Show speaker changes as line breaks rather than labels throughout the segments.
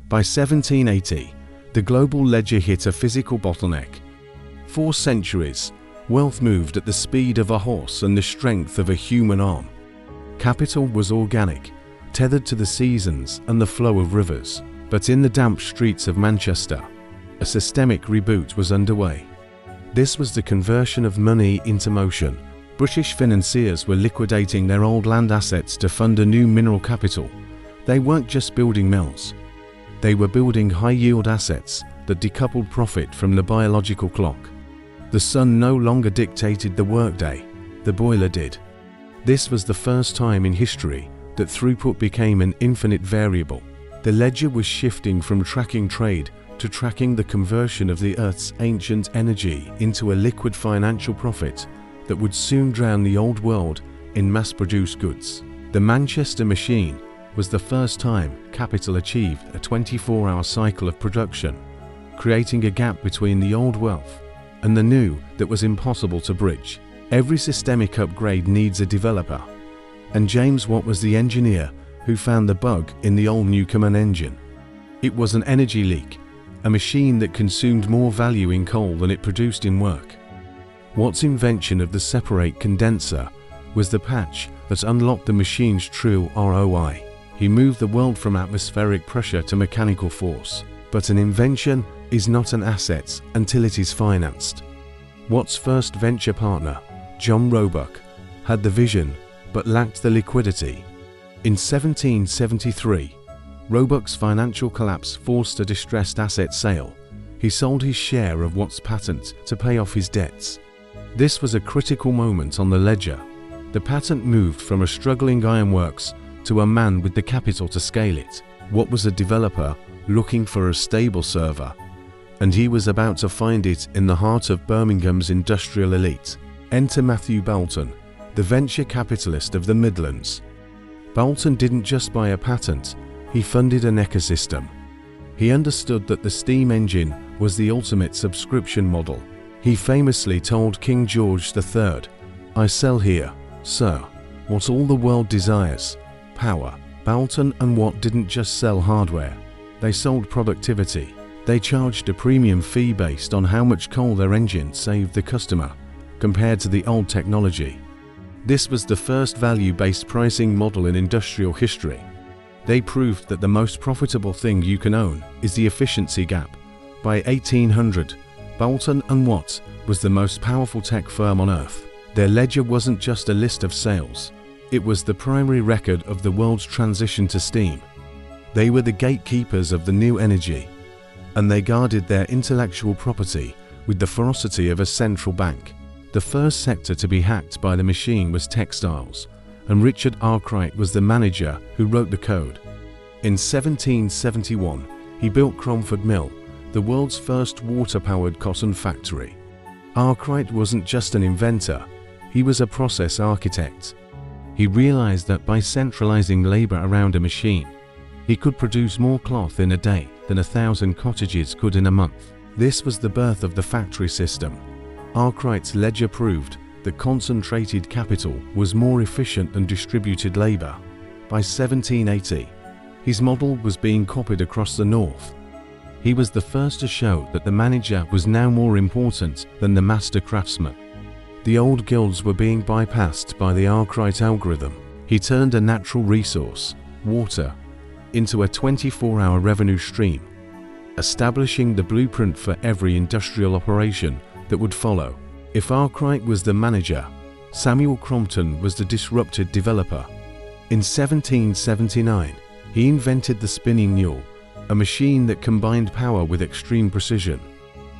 By 1780, the global ledger hit a physical bottleneck. For centuries, wealth moved at the speed of a horse and the strength of a human arm. Capital was organic, tethered to the seasons and the flow of rivers. But in the damp streets of Manchester, a systemic reboot was underway. This was the conversion of money into motion. British financiers were liquidating their old land assets to fund a new mineral capital. They weren't just building mills. They were building high-yield assets that decoupled profit from the biological clock. The sun no longer dictated the workday, the boiler did. This was the first time in history that throughput became an infinite variable. The ledger was shifting from tracking trade to tracking the conversion of the Earth's ancient energy into a liquid financial profit that would soon drown the old world in mass-produced goods. The Manchester machine was the first time capital achieved a 24-hour cycle of production, creating a gap between the old wealth and the new that was impossible to bridge. Every systemic upgrade needs a developer, and James Watt was the engineer who found the bug in the old Newcomen engine. It was an energy leak, a machine that consumed more value in coal than it produced in work. Watt's invention of the separate condenser was the patch that unlocked the machine's true ROI. He moved the world from atmospheric pressure to mechanical force. But an invention is not an asset until it is financed. Watt's first venture partner, John Roebuck, had the vision but lacked the liquidity. In 1773, Roebuck's financial collapse forced a distressed asset sale. He sold his share of Watt's patent to pay off his debts. This was a critical moment on the ledger. The patent moved from a struggling ironworks to a man with the capital to scale it. Watt was a developer looking for a stable server, and he was about to find it in the heart of Birmingham's industrial elite. Enter Matthew Boulton, the venture capitalist of the Midlands. Boulton didn't just buy a patent, he funded an ecosystem. He understood that the steam engine was the ultimate subscription model. He famously told King George III, "I sell here, sir, what all the world desires, power." Boulton and Watt didn't just sell hardware, they sold productivity. They charged a premium fee based on how much coal their engine saved the customer, compared to the old technology. This was the first value-based pricing model in industrial history. They proved that the most profitable thing you can own is the efficiency gap. By 1800, Boulton and Watt was the most powerful tech firm on earth. Their ledger wasn't just a list of sales, it was the primary record of the world's transition to steam. They were the gatekeepers of the new energy, and they guarded their intellectual property with the ferocity of a central bank. The first sector to be hacked by the machine was textiles, and Richard Arkwright was the manager who wrote the code. In 1771, he built Cromford Mill, the world's first water-powered cotton factory. Arkwright wasn't just an inventor, he was a process architect. He realized that by centralizing labor around a machine, he could produce more cloth in a day than 1,000 cottages could in a month. This was the birth of the factory system. Arkwright's ledger proved that concentrated capital was more efficient than distributed labor. By 1780, his model was being copied across the north. He was the first to show that the manager was now more important than the master craftsman. The old guilds were being bypassed by the Arkwright algorithm. He turned a natural resource, water, into a 24-hour revenue stream, establishing the blueprint for every industrial operation that would follow. If Arkwright was the manager, Samuel Crompton was the disrupted developer. In 1779, he invented the spinning mule, a machine that combined power with extreme precision.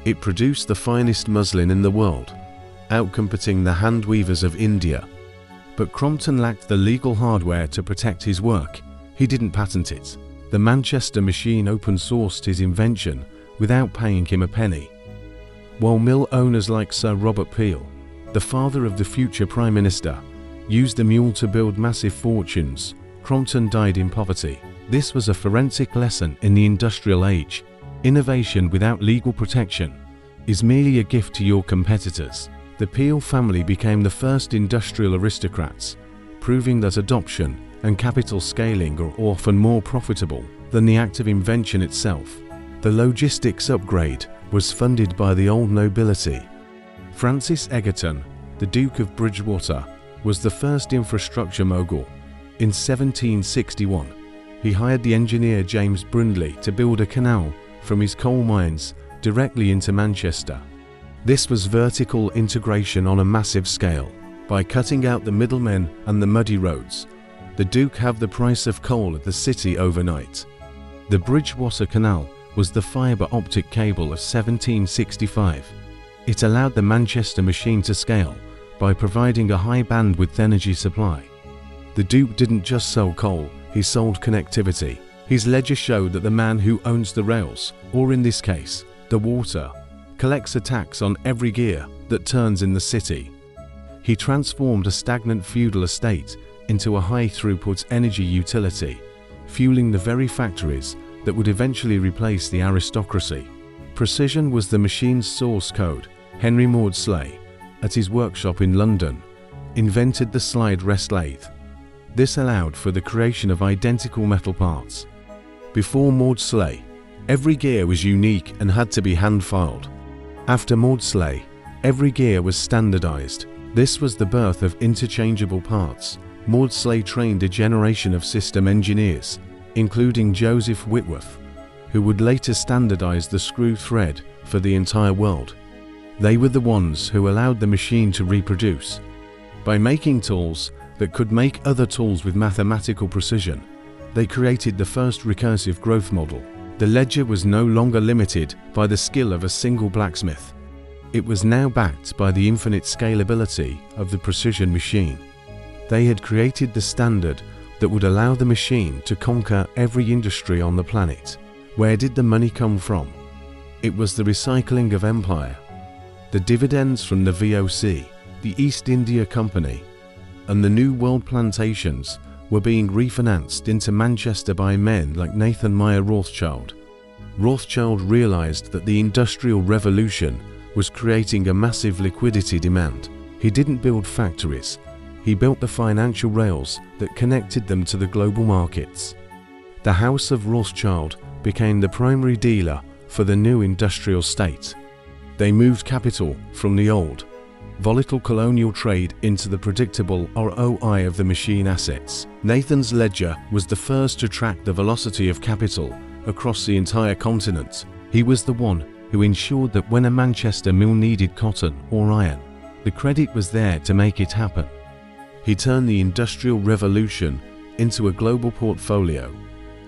It produced the finest muslin in the world, outcompeting the hand weavers of India. But Crompton lacked the legal hardware to protect his work. He didn't patent it. The Manchester machine open-sourced his invention without paying him a penny. While mill owners like Sir Robert Peel, the father of the future Prime Minister, used the mule to build massive fortunes, Crompton died in poverty. This was a forensic lesson in the industrial age. Innovation without legal protection is merely a gift to your competitors. The Peel family became the first industrial aristocrats, proving that adoption and capital scaling are often more profitable than than the act of invention itself. The logistics upgrade was funded by the old nobility. Francis Egerton, the Duke of Bridgewater, was the first infrastructure mogul. In 1761, he hired the engineer James Brindley to build a canal from his coal mines directly into Manchester. This was vertical integration on a massive scale. By cutting out the middlemen and the muddy roads, the Duke halved the price of coal at the city overnight. The Bridgewater Canal was the fibre optic cable of 1765. It allowed the Manchester machine to scale by providing a high bandwidth energy supply. The Duke didn't just sell coal, he sold connectivity. His ledger showed that the man who owns the rails, or in this case, the water, collects a tax on every gear that turns in the city. He transformed a stagnant feudal estate into a high-throughput energy utility, fueling the very factories that would eventually replace the aristocracy. Precision was the machine's source code. Henry Maudslay, at his workshop in London, invented the slide rest lathe. This allowed for the creation of identical metal parts. Before Maudslay, every gear was unique and had to be hand-filed. After Maudslay, every gear was standardized. This was the birth of interchangeable parts. Maudslay trained a generation of system engineers, including Joseph Whitworth, who would later standardize the screw thread for the entire world. They were the ones who allowed the machine to reproduce. By making tools that could make other tools with mathematical precision, they created the first recursive growth model. The ledger was no longer limited by the skill of a single blacksmith. It was now backed by the infinite scalability of the precision machine. They had created the standard that would allow the machine to conquer every industry on the planet. Where did the money come from? It was the recycling of empire. The dividends from the VOC, the East India Company, and the New World plantations were being refinanced into Manchester by men like Nathan Meyer Rothschild. Rothschild realized that the Industrial Revolution was creating a massive liquidity demand. He didn't build factories, he built the financial rails that connected them to the global markets. The House of Rothschild became the primary dealer for the new industrial state. They moved capital from the old, volatile colonial trade into the predictable ROI of the machine assets. Nathan's ledger was the first to track the velocity of capital across the entire continent. He was the one who ensured that when a Manchester mill needed cotton or iron, the credit was there to make it happen. He turned the Industrial Revolution into a global portfolio,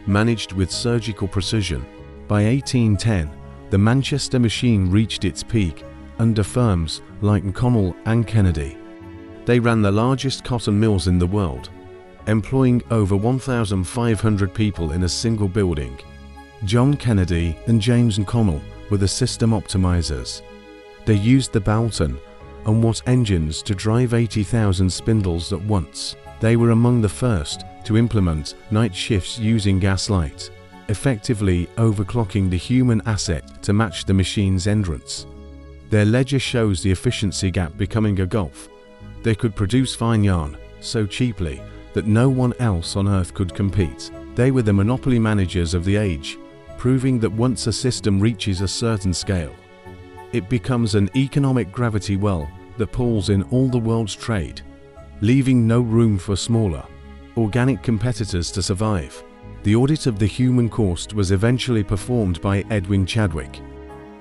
managed with surgical precision. By 1810, the Manchester machine reached its peak under firms like Connell and Kennedy. They ran the largest cotton mills in the world, employing over 1,500 people in a single building. John Kennedy and James Connell were the system optimizers. They used the Boulton and Watt engines to drive 80,000 spindles at once. They were among the first to implement night shifts using gaslight, effectively overclocking the human asset to match the machine's endurance. Their ledger shows the efficiency gap becoming a gulf. They could produce fine yarn so cheaply that no one else on earth could compete. They were the monopoly managers of the age, proving that once a system reaches a certain scale, it becomes an economic gravity well that pulls in all the world's trade, leaving no room for smaller, organic competitors to survive. The audit of the human cost was eventually performed by Edwin Chadwick.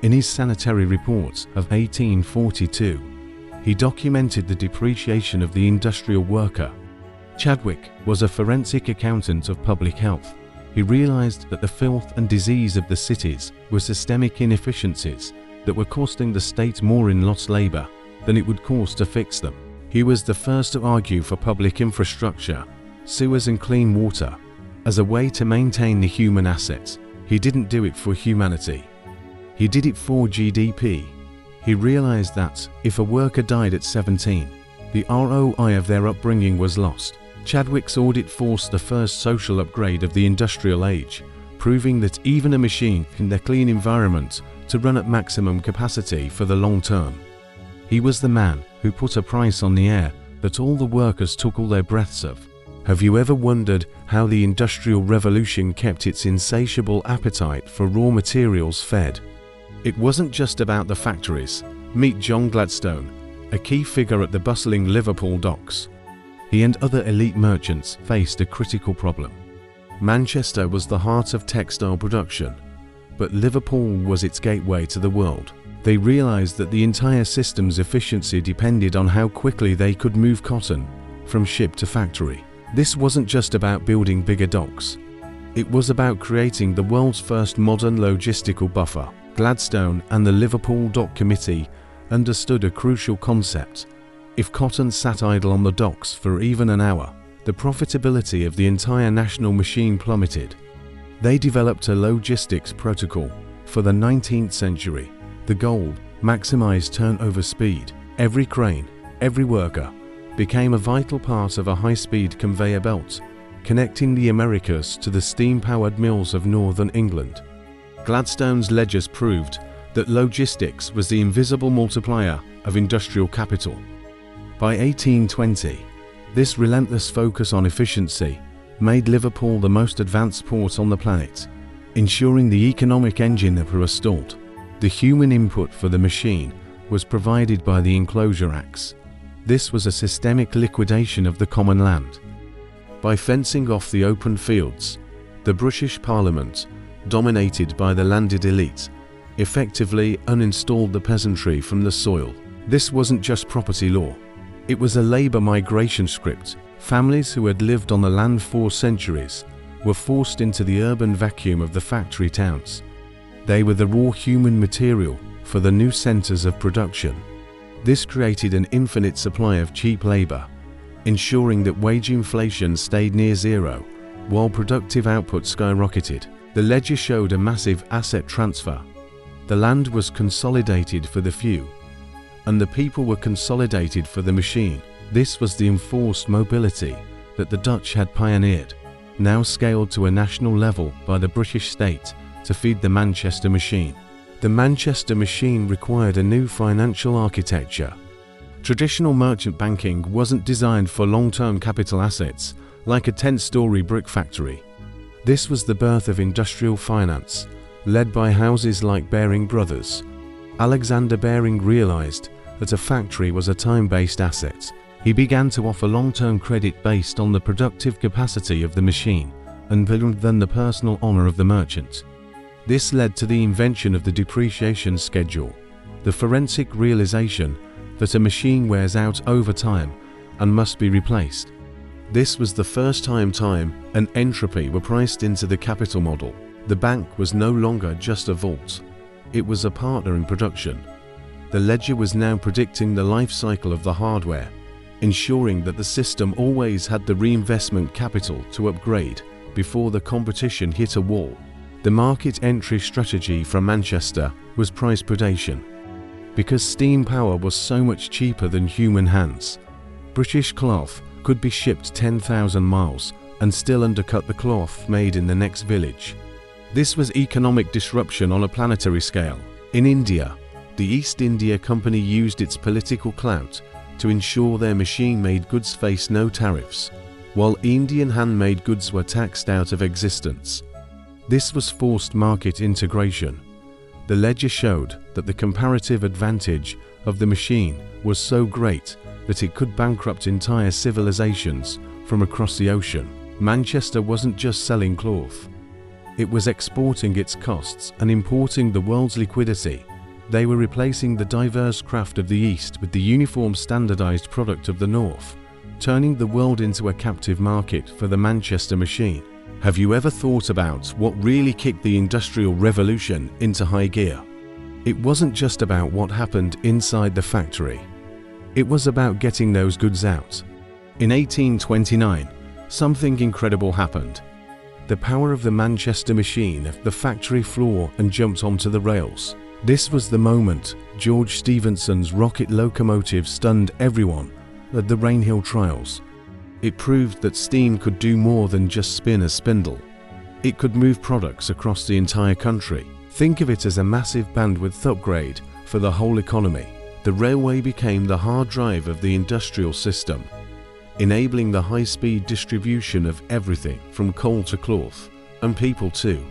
In his sanitary report of 1842, he documented the depreciation of the industrial worker. Chadwick was a forensic accountant of public health. He realized that the filth and disease of the cities were systemic inefficiencies that were costing the state more in lost labor than it would cost to fix them. He was the first to argue for public infrastructure, sewers and clean water, as a way to maintain the human assets. He didn't do it for humanity. He did it for GDP. He realized that if a worker died at 17, the ROI of their upbringing was lost. Chadwick's audit forced the first social upgrade of the industrial age, proving that even a machine in a clean environment to run at maximum capacity for the long term. He was the man who put a price on the air that all the workers took all their breaths of. Have you ever wondered how the Industrial Revolution kept its insatiable appetite for raw materials fed? It wasn't just about the factories. Meet John Gladstone, a key figure at the bustling Liverpool docks. He and other elite merchants faced a critical problem. Manchester was the heart of textile production, but Liverpool was its gateway to the world. They realized that the entire system's efficiency depended on how quickly they could move cotton from ship to factory. This wasn't just about building bigger docks. It was about creating the world's first modern logistical buffer. Gladstone and the Liverpool Dock Committee understood a crucial concept. If cotton sat idle on the docks for even an hour, the profitability of the entire national machine plummeted. They developed a logistics protocol for the 19th century. The goal: maximize turnover speed. Every crane, every worker, became a vital part of a high-speed conveyor belt, connecting the Americas to the steam-powered mills of northern England. Gladstone's ledgers proved that logistics was the invisible multiplier of industrial capital. By 1820, this relentless focus on efficiency made Liverpool the most advanced port on the planet, ensuring the economic engine never stalled. The human input for the machine was provided by the Enclosure Acts. This was a systemic liquidation of the common land. By fencing off the open fields, the British Parliament, dominated by the landed elite, effectively uninstalled the peasantry from the soil. This wasn't just property law. It was a labor migration script. Families who had lived on the land for centuries were forced into the urban vacuum of the factory towns. They were the raw human material for the new centers of production. This created an infinite supply of cheap labor, ensuring that wage inflation stayed near zero while productive output skyrocketed. The ledger showed a massive asset transfer. The land was consolidated for the few, and the people were consolidated for the machine. This was the enforced mobility that the Dutch had pioneered, now scaled to a national level by the British state to feed the Manchester machine. The Manchester machine required a new financial architecture. Traditional merchant banking wasn't designed for long-term capital assets like a 10-story brick factory. This was the birth of industrial finance, led by houses like Baring Brothers. Alexander Baring realized that a factory was a time-based asset. He began to offer long-term credit based on the productive capacity of the machine and than the personal honor of the merchant. This led to the invention of the depreciation schedule, the forensic realization that a machine wears out over time and must be replaced. This was the first time time and entropy were priced into the capital model. The bank was no longer just a vault. It was a partner in production. The ledger was now predicting the life cycle of the hardware, ensuring that the system always had the reinvestment capital to upgrade before the competition hit a wall. The market entry strategy from Manchester was price predation. Because steam power was so much cheaper than human hands, British cloth could be shipped 10,000 miles and still undercut the cloth made in the next village. This was economic disruption on a planetary scale. In India, the East India Company used its political clout to ensure their machine-made goods faced no tariffs, while Indian handmade goods were taxed out of existence. This was forced market integration. The ledger showed that the comparative advantage of the machine was so great that it could bankrupt entire civilizations from across the ocean. Manchester wasn't just selling cloth. It was exporting its costs and importing the world's liquidity. They were replacing the diverse craft of the East with the uniform standardized product of the North, turning the world into a captive market for the Manchester machine. Have you ever thought about what really kicked the Industrial Revolution into high gear? It wasn't just about what happened inside the factory. It was about getting those goods out. In 1829, something incredible happened. The power of the Manchester machine left the factory floor and jumped onto the rails. This was the moment George Stephenson's rocket locomotive stunned everyone at the Rainhill trials. It proved that steam could do more than just spin a spindle. It could move products across the entire country. Think of it as a massive bandwidth upgrade for the whole economy. The railway became the hard drive of the industrial system. enabling the high-speed distribution of everything from coal to cloth, and people too.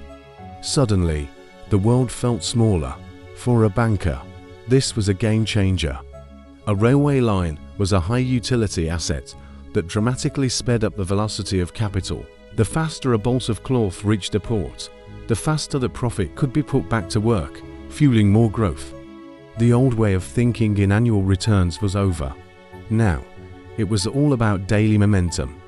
Suddenly, the world felt smaller. For a banker, this was a game-changer. A railway line was a high-utility asset that dramatically sped up the velocity of capital. The faster a bolt of cloth reached a port, the faster that profit could be put back to work, fueling more growth. The old way of thinking in annual returns was over. Now, it was all about daily momentum.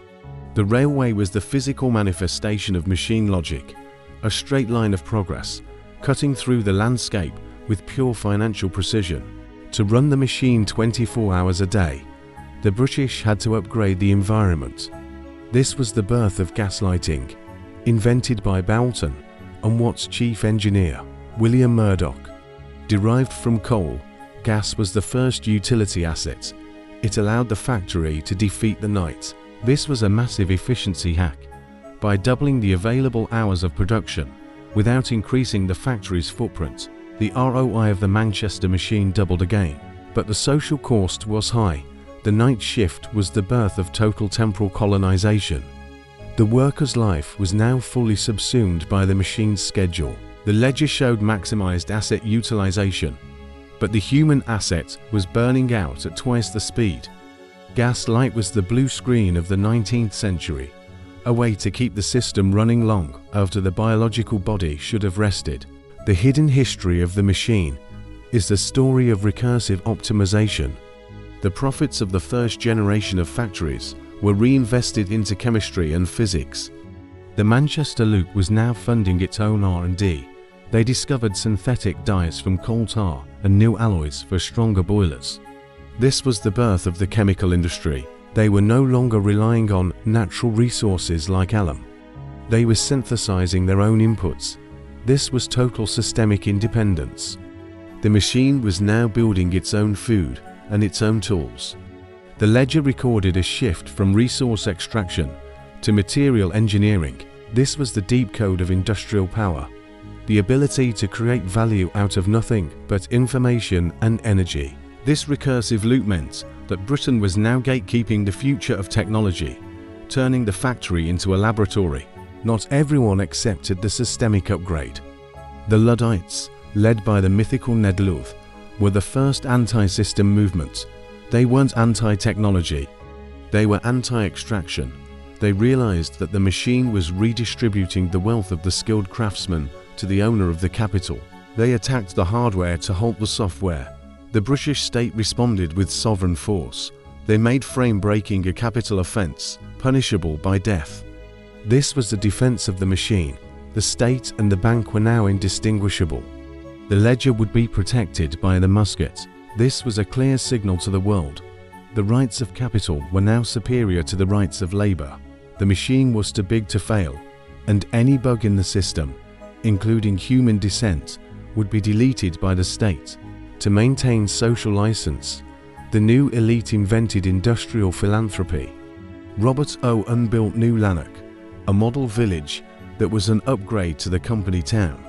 The railway was the physical manifestation of machine logic, a straight line of progress, cutting through the landscape with pure financial precision. To run the machine 24 hours a day, the British had to upgrade the environment. This was the birth of gaslighting, invented by Boulton and Watt's chief engineer, William Murdoch. Derived from coal, gas was the first utility asset. It allowed the factory to defeat the night. This was a massive efficiency hack. By doubling the available hours of production, without increasing the factory's footprint, the ROI of the Manchester machine doubled again. But the social cost was high. The night shift was the birth of total temporal colonization. The worker's life was now fully subsumed by the machine's schedule. The ledger showed maximized asset utilization, but the human asset was burning out at twice the speed. Gaslight was the blue screen of the 19th century, a way to keep the system running long after the biological body should have rested. The hidden history of the machine is the story of recursive optimization. The profits of the first generation of factories were reinvested into chemistry and physics. The Manchester Loop was now funding its own R&D. They discovered synthetic dyes from coal tar and new alloys for stronger boilers. This was the birth of the chemical industry. They were no longer relying on natural resources like alum. They were synthesizing their own inputs. This was total systemic independence. The machine was now building its own food and its own tools. The ledger recorded a shift from resource extraction to material engineering. This was the deep code of industrial power, the ability to create value out of nothing but information and energy. This recursive loop meant that Britain was now gatekeeping the future of technology, turning the factory into a laboratory. Not everyone accepted the systemic upgrade. The Luddites, led by the mythical Ned Ludd, were the first anti-system movement. They weren't anti-technology. They were anti-extraction. They realized that the machine was redistributing the wealth of the skilled craftsman to the owner of the capital. They attacked the hardware to halt the software. The British state responded with sovereign force. They made frame breaking a capital offence, punishable by death. This was the defence of the machine. The state and the bank were now indistinguishable. The ledger would be protected by the musket. This was a clear signal to the world. The rights of capital were now superior to the rights of labour. The machine was too big to fail, and any bug in the system, including human descent, would be deleted by the state. To maintain social license, the new elite invented industrial philanthropy. Robert Owen built New Lanark, a model village that was an upgrade to the company town.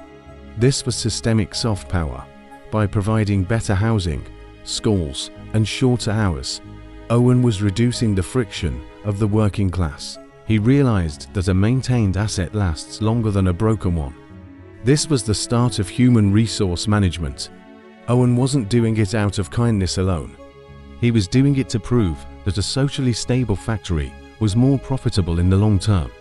This was systemic soft power. By providing better housing, schools, and shorter hours, Owen was reducing the friction of the working class. He realized that a maintained asset lasts longer than a broken one. This was the start of human resource management. Owen wasn't doing it out of kindness alone. He was doing it to prove that a socially stable factory was more profitable in the long term.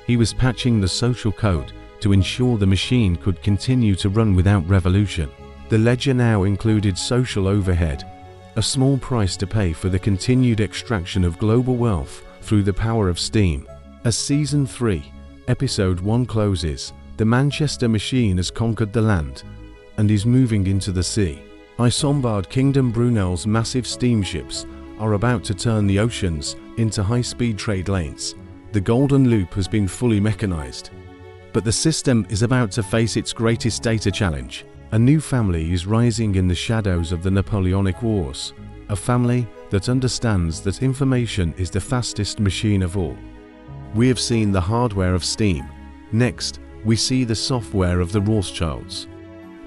He was patching the social code to ensure the machine could continue to run without revolution. The ledger now included social overhead, a small price to pay for the continued extraction of global wealth through the power of steam. As Season 3, Episode 1 closes, the Manchester machine has conquered the land and is moving into the sea. Isambard Kingdom Brunel's massive steamships are about to turn the oceans into high-speed trade lanes. The Golden Loop has been fully mechanized. But the system is about to face its greatest data challenge. A new family is rising in the shadows of the Napoleonic Wars, a family that understands that information is the fastest machine of all. We have seen the hardware of steam. Next, we see the software of the Rothschilds.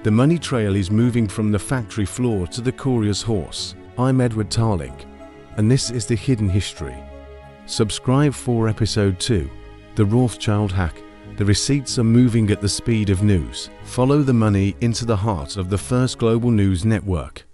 The money trail is moving from the factory floor to the courier's horse. I'm Edward Tarling, and this is the hidden history. Subscribe for Episode 2, The Rothschild Hack. The receipts are moving at the speed of news. Follow the money into the heart of the first global news network.